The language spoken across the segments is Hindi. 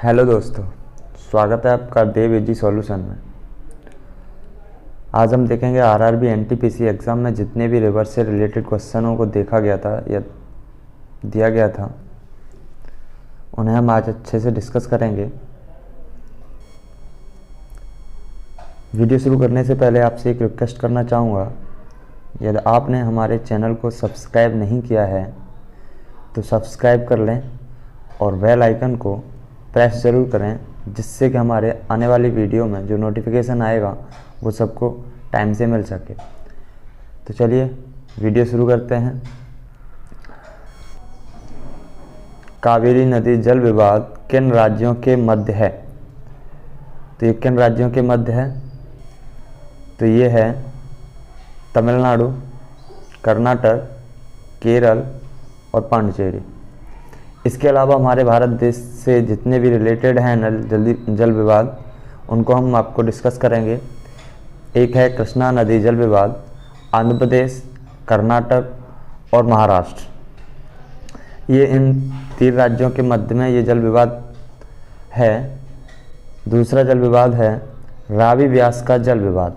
हेलो दोस्तों, स्वागत है आपका देव एजी सॉल्यूशन में। आज हम देखेंगे आरआरबी एनटीपीसी एग्ज़ाम में जितने भी रिवर से रिलेटेड क्वेश्चनों को देखा गया था या दिया गया था उन्हें हम आज अच्छे से डिस्कस करेंगे। वीडियो शुरू करने से पहले आपसे एक रिक्वेस्ट करना चाहूँगा, यदि आपने हमारे चैनल को सब्सक्राइब नहीं किया है तो सब्सक्राइब कर लें और बेल आइकन को प्रेस ज़रूर करें, जिससे कि हमारे आने वाली वीडियो में जो नोटिफिकेशन आएगा वो सबको टाइम से मिल सके। तो चलिए वीडियो शुरू करते हैं। कावेरी नदी जल विवाद किन राज्यों के मध्य है? तो ये किन राज्यों के मध्य है? तो ये है तमिलनाडु, कर्नाटक, केरल और पांडिचेरी। इसके अलावा हमारे भारत देश से जितने भी रिलेटेड हैं जल विवाद, उनको हम आपको डिस्कस करेंगे। एक है कृष्णा नदी जल विवाद, आंध्र प्रदेश, कर्नाटक और महाराष्ट्र। ये इन 3 राज्यों के मध्य में ये जल विवाद है। दूसरा जल विवाद है रावी व्यास का जल विवाद,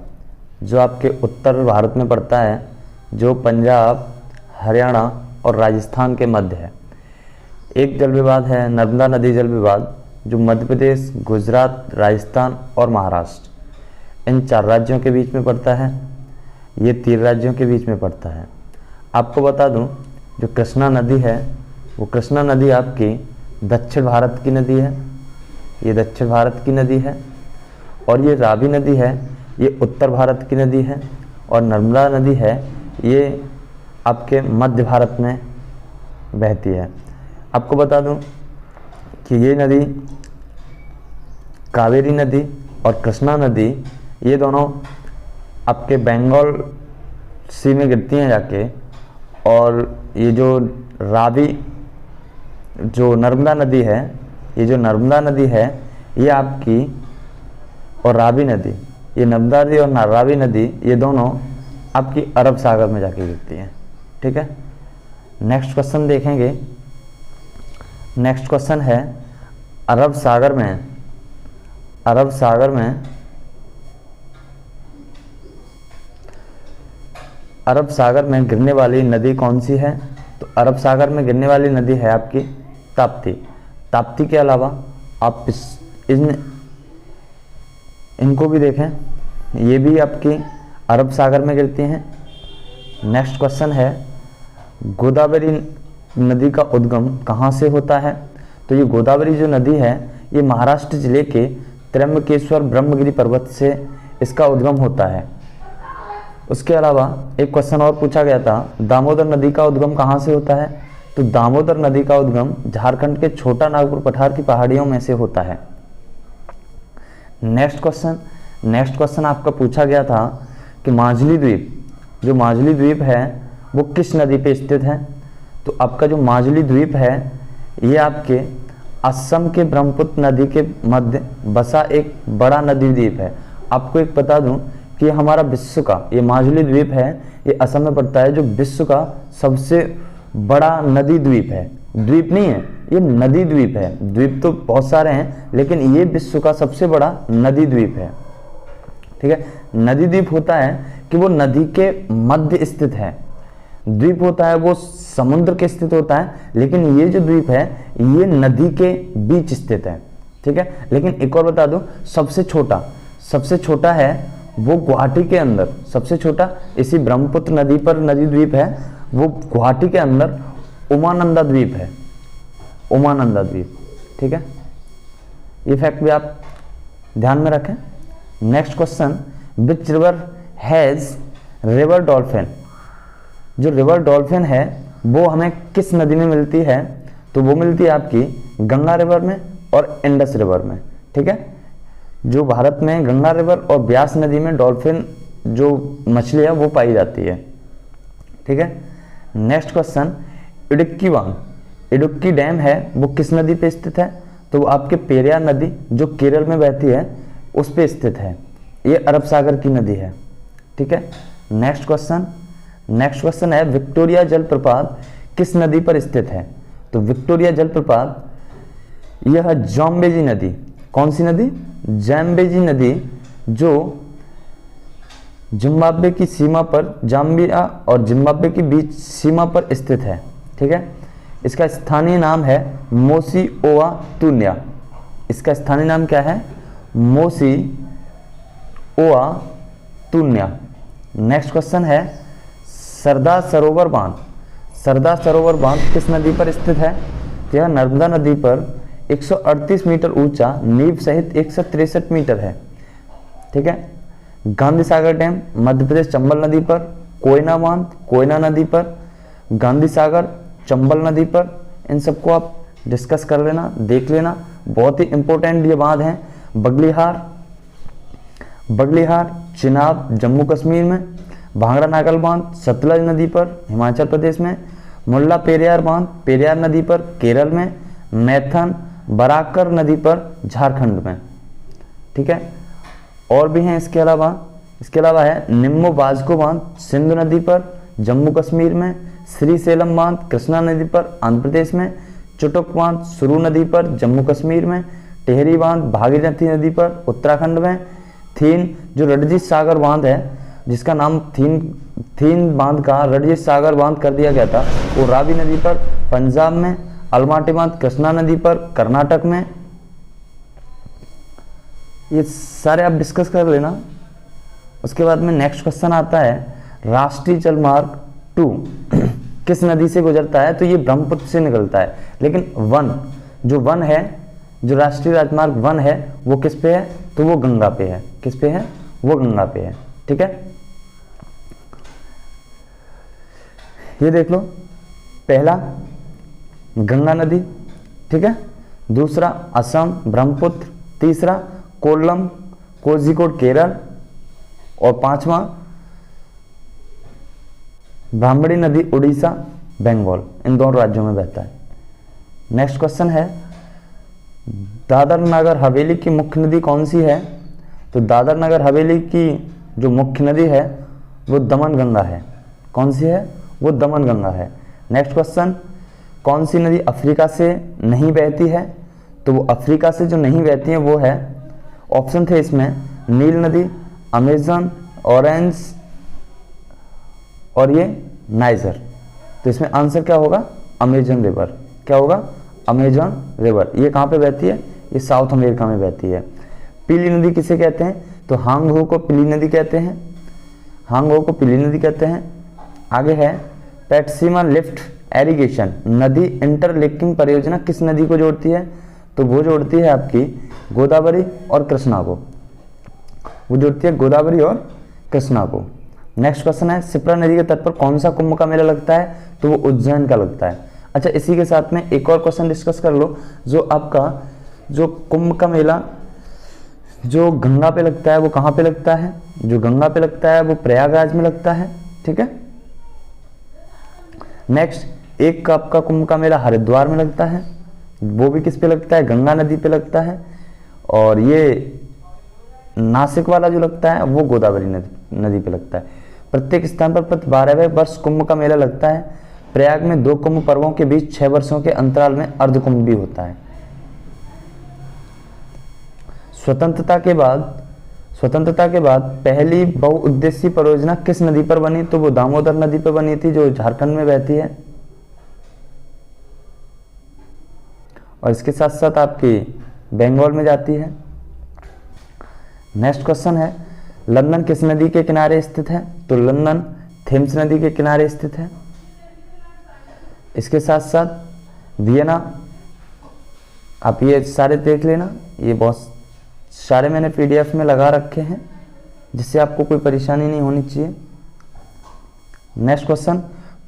जो आपके उत्तर भारत में पड़ता है, जो पंजाब, हरियाणा और राजस्थान के मध्य है। एक जल विवाद है नर्मदा नदी जल विवाद, जो मध्य प्रदेश, गुजरात, राजस्थान और महाराष्ट्र इन 4 राज्यों के बीच में पड़ता है। ये 3 राज्यों के बीच में पड़ता है। आपको बता दूं, जो कृष्णा नदी है वो कृष्णा नदी आपकी दक्षिण भारत की नदी है। ये दक्षिण भारत की नदी है। और ये रावी नदी है, ये उत्तर भारत की नदी है। और नर्मदा नदी है, ये आपके मध्य भारत में बहती है। आपको बता दूं कि ये नदी कावेरी नदी और कृष्णा नदी, ये दोनों आपके बंगाल सी में गिरती हैं जाके। और ये जो रावी जो नर्मदा नदी है, ये जो नर्मदा नदी है ये आपकी, और रावी नदी, ये नर्मदा नदी और रावी नदी, ये दोनों आपकी अरब सागर में जाके गिरती हैं। ठीक है, नेक्स्ट क्वेश्चन देखेंगे। नेक्स्ट क्वेश्चन है अरब सागर में गिरने वाली नदी कौन सी है? तो अरब सागर में गिरने वाली नदी है आपकी ताप्ती। ताप्ती के अलावा आप इनको भी देखें, ये भी आपकी अरब सागर में गिरती हैं। नेक्स्ट क्वेश्चन है गोदावरी नदी का उद्गम कहाँ से होता है? तो ये गोदावरी जो नदी है ये महाराष्ट्र जिले के त्र्यंबकेश्वर ब्रह्मगिरी पर्वत से इसका उद्गम होता है। उसके अलावा एक क्वेश्चन और पूछा गया था, दामोदर नदी का उद्गम कहाँ से होता है? तो दामोदर नदी का उद्गम झारखंड के छोटा नागपुर पठार की पहाड़ियों में से होता है। नेक्स्ट क्वेश्चन आपका पूछा गया था कि माजुली द्वीप, जो माजुली द्वीप है वो किस नदी पे स्थित है? तो आपका जो माजुली द्वीप है ये आपके असम के ब्रह्मपुत्र नदी के मध्य बसा एक बड़ा नदी द्वीप है। आपको एक बता दूं कि हमारा विश्व का ये माजुली द्वीप है, ये असम में पड़ता है, जो विश्व का सबसे बड़ा नदी द्वीप है। द्वीप नहीं है, ये नदी द्वीप है। द्वीप तो बहुत सारे हैं, लेकिन ये विश्व का सबसे बड़ा नदी द्वीप है। ठीक है, नदी द्वीप होता है कि वो नदी के मध्य स्थित है। द्वीप होता है वो समुद्र के स्थित होता है, लेकिन ये जो द्वीप है ये नदी के बीच स्थित है। ठीक है, लेकिन एक और बता दूं, सबसे छोटा है वो गुवाहाटी के अंदर, सबसे छोटा इसी ब्रह्मपुत्र नदी पर नदी द्वीप है, वो गुवाहाटी के अंदर उमानंदा द्वीप है, उमानंदा द्वीप। ठीक है, ये फैक्ट भी आप ध्यान में रखें। Next question, which river has river dolphin? जो रिवर डॉल्फिन है वो हमें किस नदी में मिलती है? तो वो मिलती है आपकी गंगा रिवर में और इंडस रिवर में। ठीक है, जो भारत में गंगा रिवर और ब्यास नदी में डॉल्फिन जो मछली है वो पाई जाती है। ठीक है, नेक्स्ट क्वेश्चन, इडुक्की डैम है वो किस नदी पे स्थित है? तो वो आपके पेरियार नदी जो केरल में बहती है उस पे स्थित है। ये अरब सागर की नदी है। ठीक है, नेक्स्ट क्वेश्चन है विक्टोरिया जलप्रपात किस नदी पर स्थित है? तो विक्टोरिया जलप्रपात यह जाम्बेजी नदी, कौन सी नदी? जाम्बेजी नदी, जो जिम्बाब्वे की सीमा पर, जाम्बिया और जिम्बाब्वे के बीच सीमा पर स्थित है। ठीक है, इसका स्थानीय नाम है मोसी ओवा तुन्या। इसका स्थानीय नाम क्या है? मोसी ओवा तुन्या। नेक्स्ट क्वेश्चन है सरदार सरोवर बांध। सरदार सरोवर बांध किस नदी पर स्थित है? यह नर्मदा नदी पर 138 मीटर ऊंचा, नींव सहित 163 मीटर है। ठीक है, गांधी सागर डैम मध्य प्रदेश चंबल नदी पर, कोयना बांध कोयना नदी पर, गांधी सागर चंबल नदी पर। इन सबको आप डिस्कस कर लेना, देख लेना, बहुत ही इंपॉर्टेंट ये बांध हैं। बगलिहार चिनाब जम्मू कश्मीर में, भांगड़ा नागल बांध सतलज नदी पर हिमाचल प्रदेश में, मुल्ला पेरियार बांध पेरियार नदी पर केरल में, मैथन बराकर नदी पर झारखंड में। ठीक है, और भी हैं इसके अलावा है निम्मो बाजको बांध सिंधु नदी पर जम्मू कश्मीर में, श्रीसेलम बांध कृष्णा नदी पर आंध्र प्रदेश में, चुटुक बांध सुरू नदी पर जम्मू कश्मीर में, टेहरी बांध भागीरथी नदी पर उत्तराखंड में, थीन जो रणजीत सागर बांध है, जिसका नाम थीन बांध का रणजीत सागर बांध कर दिया गया था, वो रावी नदी पर पंजाब में, अलमाटी बांध कृष्णा नदी पर कर्नाटक में। ये सारे आप डिस्कस कर लेना। उसके बाद में नेक्स्ट क्वेश्चन आता है राष्ट्रीय जलमार्ग 2 किस नदी से गुजरता है? तो ये ब्रह्मपुत्र से निकलता है। लेकिन वन है, जो राष्ट्रीय राजमार्ग 1 है, वो किस पे है? तो वो गंगा पे है। किस पे है? वो गंगा पे है। ठीक है, ये देख लो, पहला गंगा नदी, ठीक है, दूसरा असम ब्रह्मपुत्र, तीसरा कोल्लम कोझिकोड केरल, और पांचवा ब्राह्मणी नदी उड़ीसा बंगाल, इन दोनों राज्यों में बहता है। नेक्स्ट क्वेश्चन है दादर नगर हवेली की मुख्य नदी कौन सी है? तो दादर नगर हवेली की जो मुख्य नदी है वो दमन गंगा है। कौन सी है? वो दमन गंगा है। नेक्स्ट क्वेश्चन, कौन सी नदी अफ्रीका से नहीं बहती है? तो वो अफ्रीका से जो नहीं बहती है वो है, ऑप्शन थे इसमें नील नदी, अमेजन, ऑरेंज और ये नाइजर। तो इसमें आंसर क्या होगा? Amazon river. क्या होगा? Amazon river. ये कहाँ पे बहती है? ये साउथ अमेरिका में बहती है। पीली नदी किसे कहते हैं? तो हांग हो को पीली नदी कहते हैं। हांग हो को पीली नदी कहते हैं। आगे है पैटसीमा लिफ्ट एरीगेशन नदी इंटरलिंकिंग परियोजना किस नदी को जोड़ती है? तो वो जोड़ती है आपकी गोदावरी और कृष्णा को। वो जोड़ती है गोदावरी और कृष्णा को। नेक्स्ट क्वेश्चन है शिप्रा नदी के तट पर कौन सा कुंभ का मेला लगता है? तो वो उज्जैन का लगता है। अच्छा, इसी के साथ में एक और क्वेश्चन डिस्कस कर लो। जो आपका जो कुंभ का मेला जो गंगा पे लगता है वो कहाँ पे लगता है? जो गंगा पे लगता है वो प्रयागराज में लगता है। ठीक है। नेक्स्ट, एक आपका कुंभ का मेला हरिद्वार में लगता है, वो भी किस पे लगता है? गंगा नदी पे लगता है। और ये नासिक वाला जो लगता है वो गोदावरी नदी पे लगता है। प्रत्येक स्थान पर प्रति 12वें वर्ष कुंभ का मेला लगता है। प्रयाग में 2 कुंभ पर्वों के बीच 6 वर्षों के अंतराल में अर्ध कुंभ भी होता है। स्वतंत्रता के बाद पहली बहुउद्देशीय परियोजना किस नदी पर बनी? तो वो दामोदर नदी पर बनी थी, जो झारखंड में बहती है। और इसके साथ साथ आपकी बंगाल में जाती है। नेक्स्ट क्वेश्चन है लंदन किस नदी के किनारे स्थित है? तो लंदन थेम्स नदी के किनारे स्थित है। इसके साथ साथ वियना, आप ये सारे देख लेना, ये बहुत सारे मैंने PDF में लगा रखे हैं जिससे आपको कोई परेशानी नहीं होनी चाहिए। नेक्स्ट क्वेश्चन,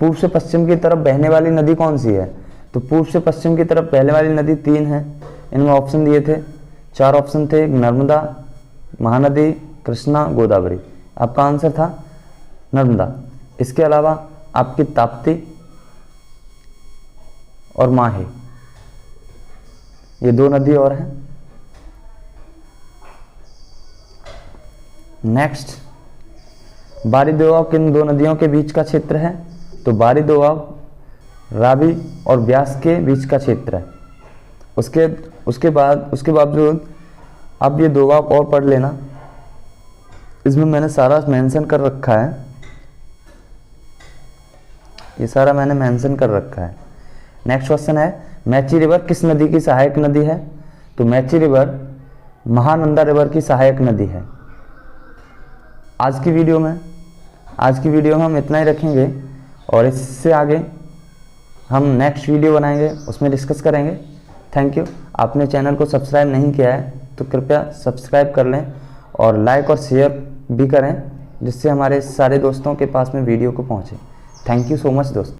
पूर्व से पश्चिम की तरफ बहने वाली नदी कौन सी है? तो पूर्व से पश्चिम की तरफ बहने वाली नदी 3 है। इनमें ऑप्शन दिए थे, 4 ऑप्शन थे, नर्मदा, महानदी, कृष्णा, गोदावरी। आपका आंसर था नर्मदा। इसके अलावा आपकी ताप्ती और माही, ये 2 नदी और हैं। नेक्स्ट, बारी दोआब किन 2 नदियों के बीच का क्षेत्र है? तो बारी दोआब रावी और ब्यास के बीच का क्षेत्र है। उसके बावजूद आप ये 2 बार और पढ़ लेना, इसमें मैंने सारा मेंशन कर रखा है, ये सारा मैंने मेंशन कर रखा है। नेक्स्ट क्वेश्चन है, मैची रिवर किस नदी की सहायक नदी है? तो मैची रिवर महानंदा रिवर की सहायक नदी है। आज की वीडियो में हम इतना ही रखेंगे और इससे आगे हम नेक्स्ट वीडियो बनाएंगे, उसमें डिस्कस करेंगे। Thank you. आपने चैनल को सब्सक्राइब नहीं किया है तो कृपया सब्सक्राइब कर लें और लाइक और शेयर भी करें, जिससे हमारे सारे दोस्तों के पास में वीडियो को पहुंचे। थैंक यू सो मच दोस्तों।